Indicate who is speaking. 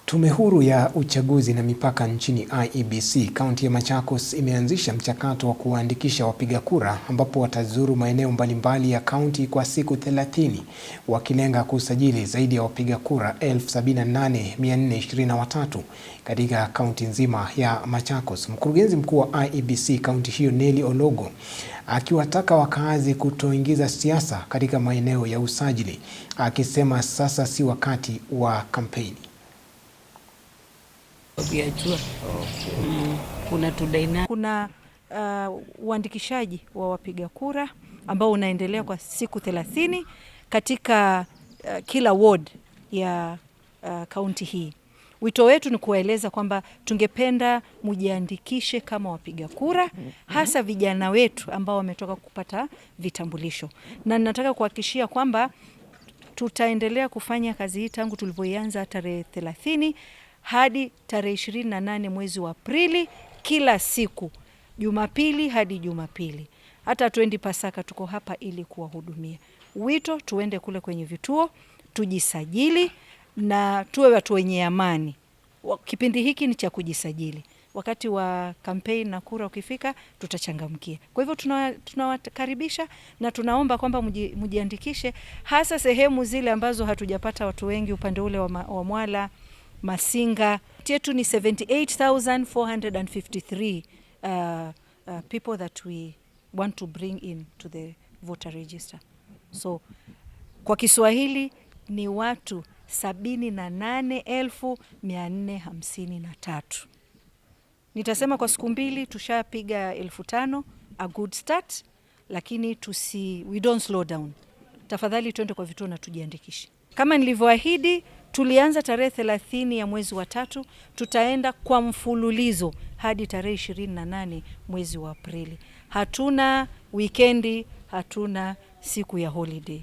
Speaker 1: Tume Huru ya Uchaguzi na Mipaka nchini IEBC kaunti ya Machakos imeanzisha mchakato wa kuwaandikisha wapiga kura ambapo watazuru maeneo mbalimbali ya kaunti kwa siku 30 wakilenga kusajili zaidi ya wapiga kura 78,423 katika kaunti nzima ya Machakos. Mkurugenzi mkuu wa IEBC kaunti hiyo Nelly Ologo akiwataka wakazi kutoingiza siasa katika maeneo ya usajili, akisema sasa si wakati wa kampeni.
Speaker 2: Kuna uandikishaji wa wapiga kura ambao unaendelea kwa siku 30 katika kila ward ya kaunti hii. Wito wetu ni kuwaeleza kwamba tungependa mujiandikishe kama wapiga kura, hasa vijana wetu ambao wametoka kupata vitambulisho. Na nataka kuhakikishia kwamba tutaendelea kufanya kazi hii tangu tulipoianza tarehe 30 hadi tarehe 28 mwezi wa Aprili, kila siku Jumapili hadi Jumapili. Hata twendi Pasaka tuko hapa ili kuwahudumia. Wito tuende kule kwenye vituo, tujisajili na tuwe watu wenye amani. Kipindi hiki ni cha kujisajili. Wakati wa campaign na kura ukifika, tutachangamkia. Kwa hivyo tunawakaribisha na tunaomba kwamba mujiandikishe, hasa sehemu zile ambazo hatujapata watu wengi, upande ule wa Mwala, Masinga. Yetu ni 78,453 people that we want to bring in to the voter register. So kwa Kiswahili ni watu 78,453. Nitasema kwa siku mbili tushapiga 5,000, a good start, lakini we don't slow down. Tafadhali tuende kwa vituo na tujiandikishe. Kama nilivyoahidi, tulianza tarehe 30 ya mwezi wa 3, tutaenda kwa mfululizo hadi tarehe 28 mwezi wa Aprili. Hatuna wikendi, hatuna siku ya holiday.